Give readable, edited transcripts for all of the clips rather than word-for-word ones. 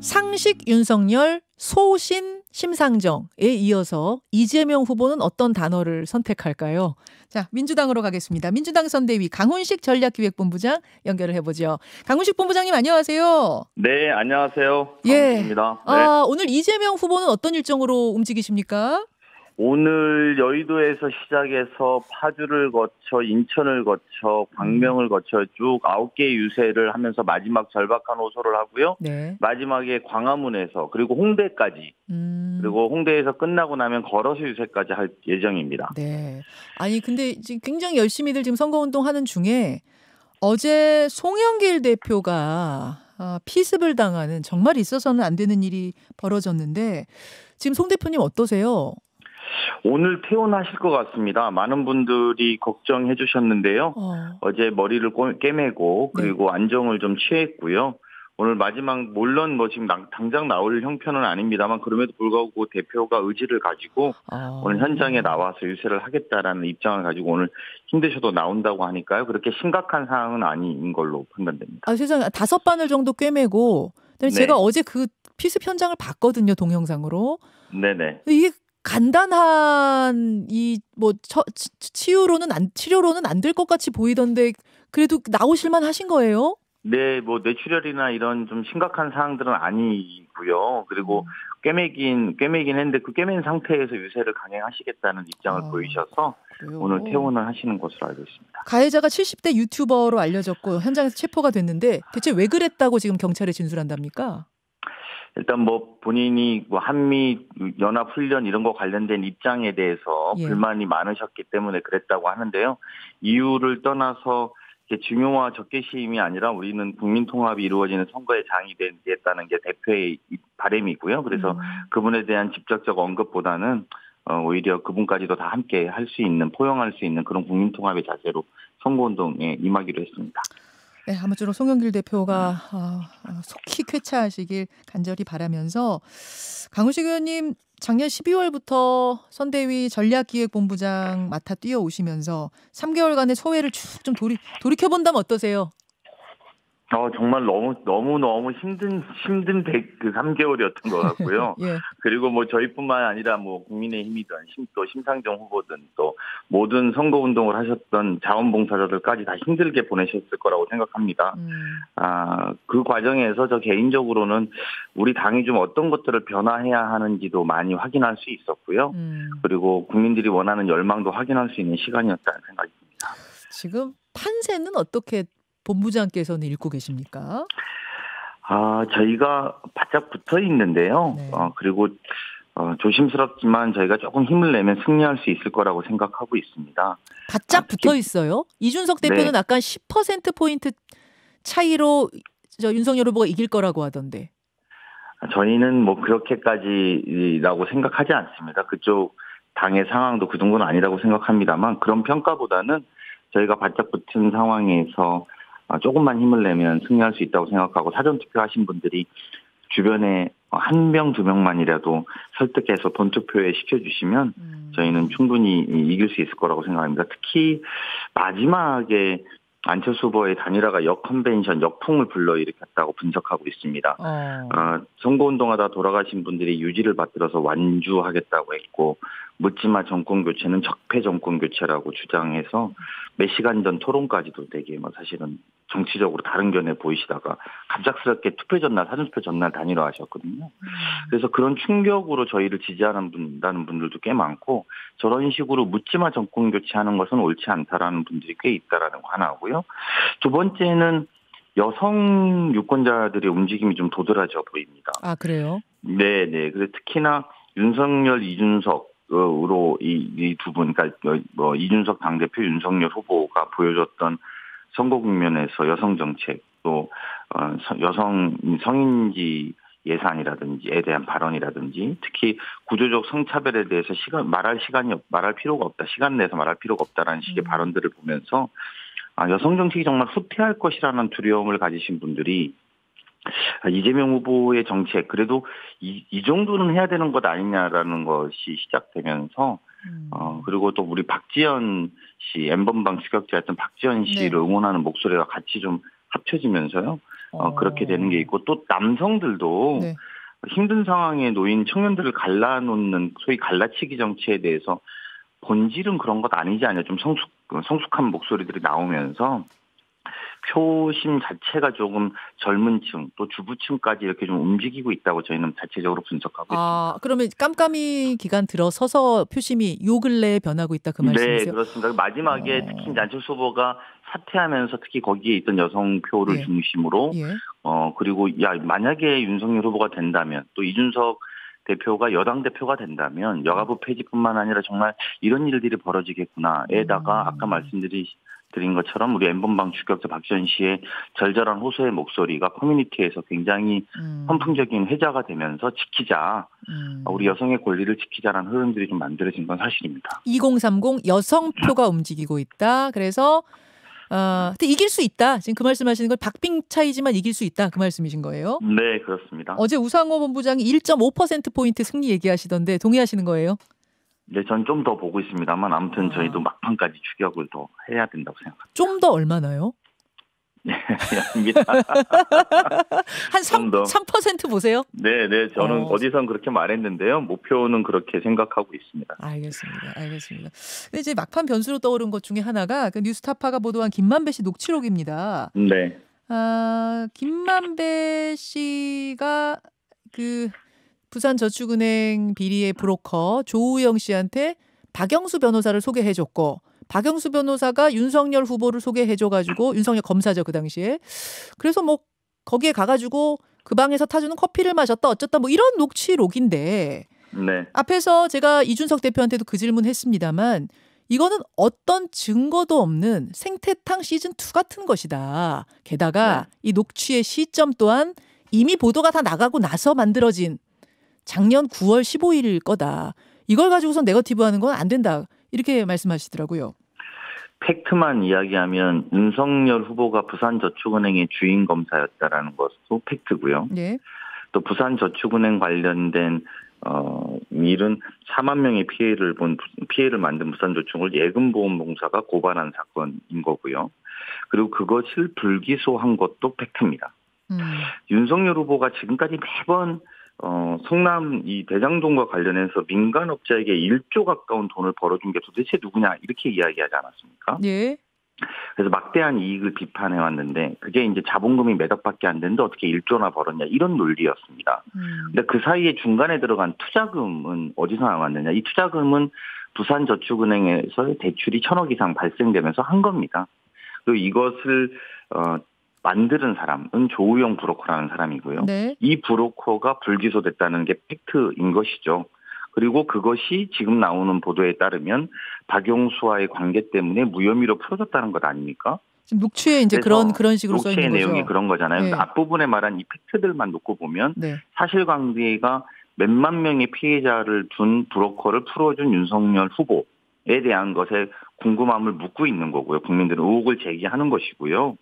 상식 윤석열, 소신 심상정에 이어서 이재명 후보는 어떤 단어를 선택할까요? 자, 민주당으로 가겠습니다. 민주당 선대위 강훈식 전략기획본부장 연결을 해보죠. 강훈식 본부장님 안녕하세요. 네, 안녕하세요. 예. 강훈식입니다. 네. 오늘 이재명 후보는 어떤 일정으로 움직이십니까? 오늘 여의도에서 시작해서 파주를 거쳐 인천을 거쳐 광명을 거쳐 쭉 9개 유세를 하면서 마지막 절박한 호소를 하고요. 네. 마지막에 광화문에서 그리고 홍대까지 그리고 홍대에서 끝나고 나면 걸어서 유세까지 할 예정입니다. 네. 아니 근데 지금 굉장히 열심히들 지금 선거운동 하는 중에 어제 송영길 대표가 피습을 당하는 정말 있어서는 안 되는 일이 벌어졌는데 지금 송 대표님 어떠세요? 오늘 퇴원하실 것 같습니다. 많은 분들이 걱정해 주셨는데요. 어제 머리를 꿰매고 그리고 안정을 좀 취했고요. 오늘 마지막 물론 지금 당장 나올 형편은 아닙니다만 그럼에도 불구하고 대표가 의지를 가지고 오늘 현장에 나와서 유세를 하겠다라는 입장을 가지고 오늘 힘드셔도 나온다고 하니까요. 그렇게 심각한 상황은 아닌 걸로 판단됩니다. 세상에 5바늘 정도 꿰매고 네. 제가 어제 그 피습 현장을 봤거든요. 동영상으로. 네네. 이게 간단한 치료로는 안 될 것 같이 보이던데 그래도 나오실만 하신 거예요? 네, 뇌출혈이나 이런 좀 심각한 사항들은 아니고요. 그리고 꿰매긴 했는데 그 꿰맨 상태에서 유세를 강행하시겠다는 입장을 보이셔서 그래요? 오늘 퇴원을 하시는 것으로 알고 있습니다. 가해자가 70대 유튜버로 알려졌고 현장에서 체포가 됐는데 대체 왜 그랬다고 지금 경찰에 진술한답니까? 일단 본인이 한미 연합훈련 이런 거 관련된 입장에 대해서 불만이 많으셨기 때문에 그랬다고 하는데요. 이유를 떠나서 중요와 적개심이 아니라 우리는 국민통합이 이루어지는 선거에 장이 되겠다는 게 대표의 바람이고요. 그래서 그분에 대한 직접적 언급보다는 오히려 그분까지도 다 함께 할 수 있는, 포용할 수 있는 그런 국민통합의 자세로 선거운동에 임하기로 했습니다. 네, 아무쪼록 송영길 대표가 속히 쾌차하시길 간절히 바라면서 강훈식 의원님 작년 12월부터 선대위 전략기획본부장 맡아 뛰어오시면서 3개월간의 소회를 쭉 좀 돌이켜본다면 어떠세요? 정말 너무 힘든 그 3개월이었던 것 같고요. 예. 그리고 저희뿐만 아니라 국민의힘이든 또 심상정 후보든 또 모든 선거운동을 하셨던 자원봉사자들까지 다 힘들게 보내셨을 거라고 생각합니다. 그 과정에서 저 개인적으로는 우리 당이 좀 어떤 것들을 변화해야 하는지도 많이 확인할 수 있었고요. 그리고 국민들이 원하는 열망도 확인할 수 있는 시간이었다는 생각이 듭니다. 지금 판세는 어떻게 본부장께서는 읽고 계십니까? 저희가 바짝 붙어 있는데요. 네. 그리고 조심스럽지만 저희가 조금 힘을 내면 승리할 수 있을 거라고 생각하고 있습니다. 바짝 붙어 있어요? 이준석 대표는 네. 아까 10%포인트 차이로 윤석열 후보가 이길 거라고 하던데. 저희는 그렇게까지라고 생각하지 않습니다. 그쪽 당의 상황도 그 정도는 아니라고 생각합니다만 그런 평가보다는 저희가 바짝 붙은 상황에서 조금만 힘을 내면 승리할 수 있다고 생각하고 사전투표 하신 분들이 주변에 1명, 2명만이라도 설득해서 본투표에 시켜주시면 저희는 충분히 이길 수 있을 거라고 생각합니다. 특히 마지막에 안철수 후보의 단일화가 역컨벤션, 역풍을 불러일으켰다고 분석하고 있습니다. 선거운동하다 돌아가신 분들이 유지를 받들어서 완주하겠다고 했고 묻지마 정권교체는 적폐 정권교체라고 주장해서 몇 시간 전 토론까지도 되게 사실은 정치적으로 다른 견해 보이시다가 갑작스럽게 투표 전날, 사전투표 전날 단일화 하셨거든요. 그래서 그런 충격으로 저희를 지지한다는 분들도 꽤 많고 저런 식으로 묻지마 정권 교체하는 것은 옳지 않다라는 분들이 꽤 있다라는 거 하나고요. 두 번째는 여성 유권자들의 움직임이 좀 도드라져 보입니다. 그래요? 네. 그래서 특히나 윤석열, 이준석으로 이 두 분, 그러니까 이준석 당대표, 윤석열 후보가 보여줬던 선거 국면에서 여성 정책 또 여성 성인지 예산이라든지에 대한 발언이라든지 특히 구조적 성차별에 대해서 말할 필요가 없다. 시간 내서 말할 필요가 없다라는 식의 발언들을 보면서 여성 정책이 정말 후퇴할 것이라는 두려움을 가지신 분들이 이재명 후보의 정책 그래도 이 정도는 해야 되는 것 아니냐라는 것이 시작되면서 그리고 또 우리 박지원 씨 N번방 추격자였던 박지원 씨를 응원하는 목소리가 같이 좀 합쳐지면서요. 그렇게 되는 게 있고 또 남성들도 네. 힘든 상황에 놓인 청년들을 갈라놓는 소위 갈라치기 정치에 대해서 본질은 그런 것 아니지 않냐 좀 성숙한 목소리들이 나오면서 표심 자체가 조금 젊은 층 또 주부층까지 이렇게 좀 움직이고 있다고 저희는 자체적으로 분석하고 있습니다. 그러면 깜깜이 기간 들어서서 표심이 요 근래에 변하고 있다 그 네, 말씀이세요? 그렇습니다. 마지막에 특히 이제 안철수 후보가 사퇴하면서 특히 거기에 있던 여성표를 예. 중심으로 예. 그리고 만약에 윤석열 후보가 된다면 또 이준석 대표가 여당 대표가 된다면 여가부 폐지뿐만 아니라 정말 이런 일들이 벌어지겠구나에다가 아까 말씀드린 것처럼 우리 N번방 추격자 박지원 씨의 절절한 호소의 목소리가 커뮤니티에서 굉장히 선풍적인 회자가 되면서 지키자. 우리 여성의 권리를 지키자라는 흐름들이 좀 만들어진 건 사실입니다. 2030 여성표가 움직이고 있다. 그래서 근데 이길 수 있다. 지금 그 말씀하시는 건 박빙 차이지만 이길 수 있다. 그 말씀이신 거예요? 네, 그렇습니다. 어제 우상호 본부장이 1.5%포인트 승리 얘기하시던데 동의하시는 거예요? 네, 전 좀 더 보고 있습니다만 아무튼 저희도 막판까지 추격을 더 해야 된다고 생각합니다. 좀 더 얼마나요? 네, 아닙니다. 한 3% 보세요? 네, 저는 어디선 그렇게 말했는데요. 목표는 그렇게 생각하고 있습니다. 알겠습니다. 근데 이제 막판 변수로 떠오른 것 중에 하나가 그 뉴스타파가 보도한 김만배 씨 녹취록입니다. 네. 김만배 씨가 그 부산저축은행 비리의 브로커 조우영 씨한테 박영수 변호사를 소개해줬고 박영수 변호사가 윤석열 후보를 소개해줘가지고 윤석열 검사죠 그 당시에. 그래서 뭐 거기에 가가지고 그 방에서 타주는 커피를 마셨다 어쩌다 뭐 이런 녹취록인데 네. 앞에서 제가 이준석 대표한테도 그 질문했습니다만 이거는 어떤 증거도 없는 생태탕 시즌2 같은 것이다. 게다가 이 녹취의 시점 또한 이미 보도가 다 나가고 나서 만들어진 작년 9월 15일일 거다. 이걸 가지고서 네거티브하는 건 안 된다. 이렇게 말씀하시더라고요. 팩트만 이야기하면 윤석열 후보가 부산저축은행의 주인 검사였다라는 것도 팩트고요. 네. 또 부산저축은행 관련된 일은 4만 명의 피해를 만든 부산저축을 예금보험공사가 고발한 사건인 거고요. 그리고 그것을 불기소한 것도 팩트입니다. 윤석열 후보가 지금까지 매번 성남 이 대장동과 관련해서 민간업자에게 1조 가까운 돈을 벌어준 게 도대체 누구냐 이렇게 이야기하지 않았습니까? 예. 그래서 막대한 이익을 비판해 왔는데 그게 이제 자본금이 몇 억밖에 안 되는데 어떻게 1조나 벌었냐 이런 논리였습니다. 근데 그 사이에 중간에 들어간 투자금은 어디서 나왔느냐? 이 투자금은 부산저축은행에서 대출이 1,000억 이상 발생되면서 한 겁니다. 그리고 이것을 만드는 사람은 조우영 브로커라는 사람이고요. 네. 이 브로커가 불기소됐다는 게 팩트인 것이죠. 그리고 그것이 지금 나오는 보도에 따르면 박영수와의 관계 때문에 무혐의로 풀어졌다는 것 아닙니까? 지금 녹취에 이제 그런 식으로 써 있는 녹취의 거죠. 내용이 그런 거잖아요. 네. 앞부분에 말한 이 팩트들만 놓고 보면 네. 사실관계가 몇만 명의 피해자를 둔 브로커를 풀어준 윤석열 후보에 대한 것에 궁금함을 묻고 있는 거고요. 국민들은 의혹을 제기하는 것이고요.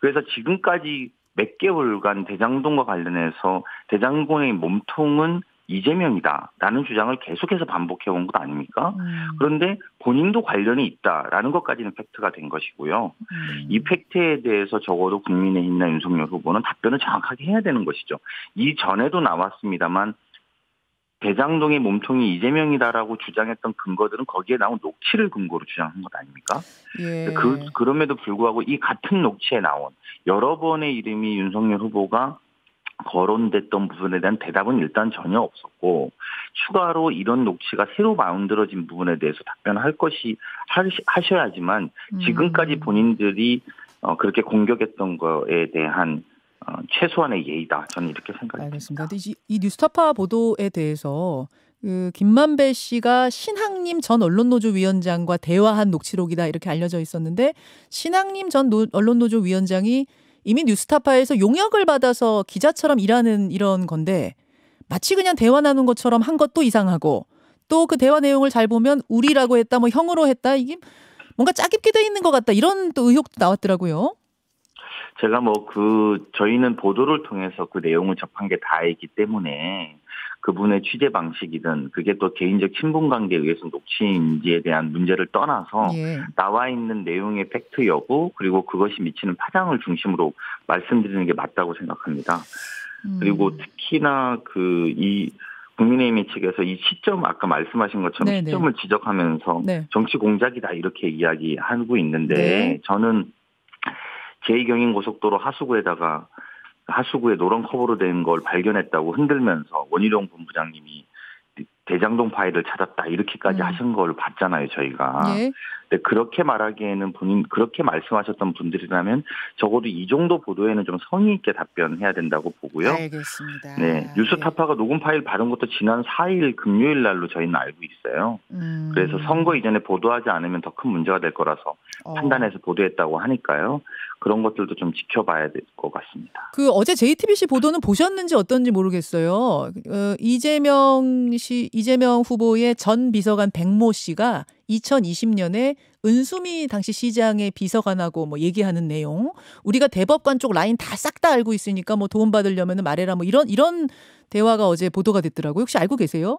그래서 지금까지 몇 개월간 대장동과 관련해서 대장동의 몸통은 이재명이다라는 주장을 계속해서 반복해온 것 아닙니까? 그런데 본인도 관련이 있다라는 것까지는 팩트가 된 것이고요. 이 팩트에 대해서 적어도 국민의힘이나 윤석열 후보는 답변을 정확하게 해야 되는 것이죠. 이전에도 나왔습니다만 대장동의 몸통이 이재명이다라고 주장했던 근거들은 거기에 나온 녹취를 근거로 주장한 것 아닙니까? 예. 그럼에도 불구하고 이 같은 녹취에 나온 여러 번의 이름이 윤석열 후보가 거론됐던 부분에 대한 대답은 일단 전혀 없었고 추가로 이런 녹취가 새로 만들어진 부분에 대해서 답변할 것이 하셔야지만 지금까지 본인들이 그렇게 공격했던 거에 대한 최소한의 예의다. 저는 이렇게 생각합니다. 알겠습니다. 근데 이 뉴스타파 보도에 대해서 그 김만배 씨가 신학님 전 언론노조 위원장과 대화한 녹취록이다 이렇게 알려져 있었는데 신학님 전 언론노조 위원장이 이미 뉴스타파에서 용역을 받아서 기자처럼 일하는 이런 건데 마치 그냥 대화 나눈 것처럼 한 것도 이상하고 또 그 대화 내용을 잘 보면 우리라고 했다 뭐 형으로 했다 이게 뭔가 짜깁기 돼 있는 것 같다 이런 또 의혹도 나왔더라고요. 제가 저희는 보도를 통해서 그 내용을 접한 게 다이기 때문에 그분의 취재 방식이든 그게 또 개인적 친분 관계에 의해서 녹취인지에 대한 문제를 떠나서 예. 나와 있는 내용의 팩트 여부 그리고 그것이 미치는 파장을 중심으로 말씀드리는 게 맞다고 생각합니다. 그리고 특히나 이 국민의힘 측에서 이 시점 아까 말씀하신 것처럼 네네. 시점을 지적하면서 네. 정치 공작이다 이렇게 이야기하고 있는데 네. 저는 제2경인고속도로 하수구에 노란 커버로 된 걸 발견했다고 흔들면서 원희룡 본부장님이 대장동 파일을 찾았다 이렇게까지 하신 걸 봤잖아요 저희가. 예. 근데 그렇게 말하기에는 그렇게 말씀하셨던 분들이라면 적어도 이 정도 보도에는 좀 성의 있게 답변해야 된다고 보고요. 알겠습니다. 네, 뉴스타파가 녹음 파일 받은 것도 지난 4일 금요일 날로 저희는 알고 있어요. 그래서 선거 이전에 보도하지 않으면 더 큰 문제가 될 거라서 판단해서 보도했다고 하니까요. 그런 것들도 좀 지켜봐야 될 것 같습니다. 그 어제 JTBC 보도는 보셨는지 어떤지 모르겠어요. 이재명 후보의 전 비서관 백모 씨가 2020년에 은수미 당시 시장의 비서관하고 뭐 얘기하는 내용, 우리가 대법관 쪽 라인 다 싹 다 알고 있으니까 뭐 도움 받으려면 말해라 뭐 이런 대화가 어제 보도가 됐더라고요. 혹시 알고 계세요?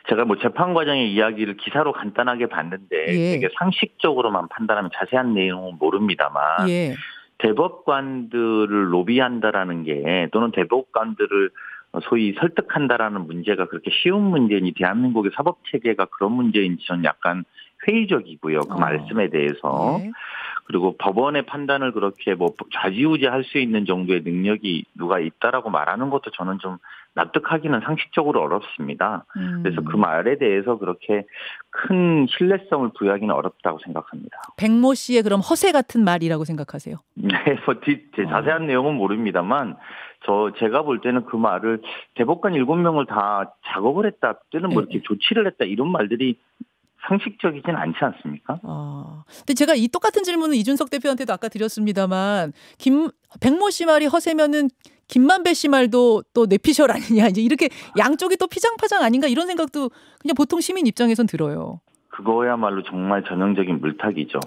제가 뭐 재판 과정의 이야기를 기사로 간단하게 봤는데 예. 되게 상식적으로만 판단하면 자세한 내용은 모릅니다만 예. 대법관들을 로비한다라는 게 또는 대법관들을 소위 설득한다라는 문제가 그렇게 쉬운 문제니 대한민국의 사법체계가 그런 문제인지 저는 약간 회의적이고요. 그 말씀에 대해서. 예. 그리고 법원의 판단을 그렇게 뭐 좌지우지할 수 있는 정도의 능력이 누가 있다라고 말하는 것도 저는 좀 납득하기는 상식적으로 어렵습니다. 그래서 그 말에 대해서 그렇게 큰 신뢰성을 부여하기는 어렵다고 생각합니다. 백모 씨의 그럼 허세 같은 말이라고 생각하세요? 네, 뭐 자세한 내용은 모릅니다만 제가 볼 때는 그 말을 대법관 7명을 다 작업을 했다 또는 뭐 이렇게 조치를 했다 이런 말들이 상식적이진 않지 않습니까? 근데 제가 이 똑같은 질문을 이준석 대표한테도 아까 드렸습니다만 백모 씨 말이 허세면은 김만배 씨 말도 또 뇌피셜 아니냐 이제 이렇게 양쪽이 또 피장파장 아닌가 이런 생각도 그냥 보통 시민 입장에선 들어요. 그거야말로 정말 전형적인 물타기죠.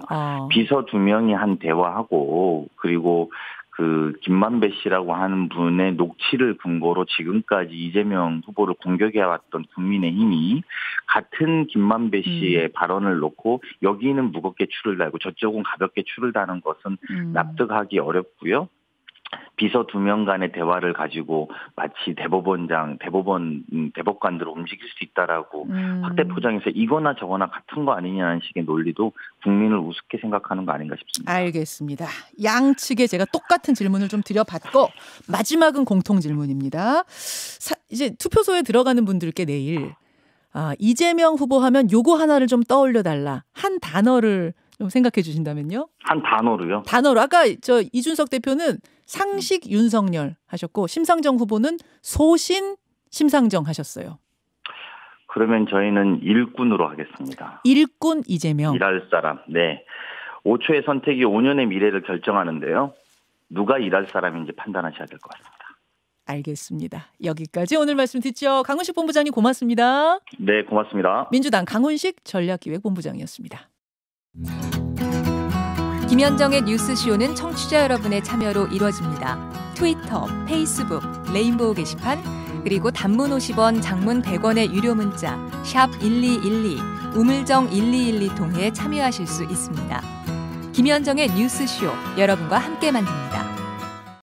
비서 2명이 한 대화하고 그리고 그 김만배 씨라고 하는 분의 녹취를 근거로 지금까지 이재명 후보를 공격해왔던 국민의힘이 같은 김만배 씨의 발언을 놓고 여기는 무겁게 추를 달고 저쪽은 가볍게 추를 다는 것은 납득하기 어렵고요. 비서 2명 간의 대화를 가지고 마치 대법관들을 움직일 수 있다라고 확대 포장해서 이거나 저거나 같은 거 아니냐는 식의 논리도 국민을 우습게 생각하는 거 아닌가 싶습니다. 알겠습니다. 양측에 제가 똑같은 질문을 좀 드려봤고 마지막은 공통 질문입니다. 이제 투표소에 들어가는 분들께 내일 이재명 후보 하면 요거 하나를 좀 떠올려달라. 한 단어를 좀 생각해 주신다면요? 한 단어로요? 단어로. 아까 이준석 대표는 상식 윤석열 하셨고 심상정 후보는 소신 심상정 하셨어요. 그러면 저희는 일꾼으로 하겠습니다. 일꾼 이재명. 일할 사람. 네. 5초의 선택이 5년의 미래를 결정하는데요. 누가 일할 사람인지 판단하셔야 될 것 같습니다. 알겠습니다. 여기까지 오늘 말씀 듣죠. 강훈식 본부장님 고맙습니다. 네, 고맙습니다. 민주당 강훈식 전략기획본부장이었습니다. 김현정의 뉴스쇼는 청취자 여러분의 참여로 이루어집니다. 트위터, 페이스북, 레인보우 게시판, 그리고 단문 50원, 장문 100원의 유료 문자 샵 1212, 우물정 1212 통해 참여하실 수 있습니다. 김현정의 뉴스쇼, 여러분과 함께 만듭니다.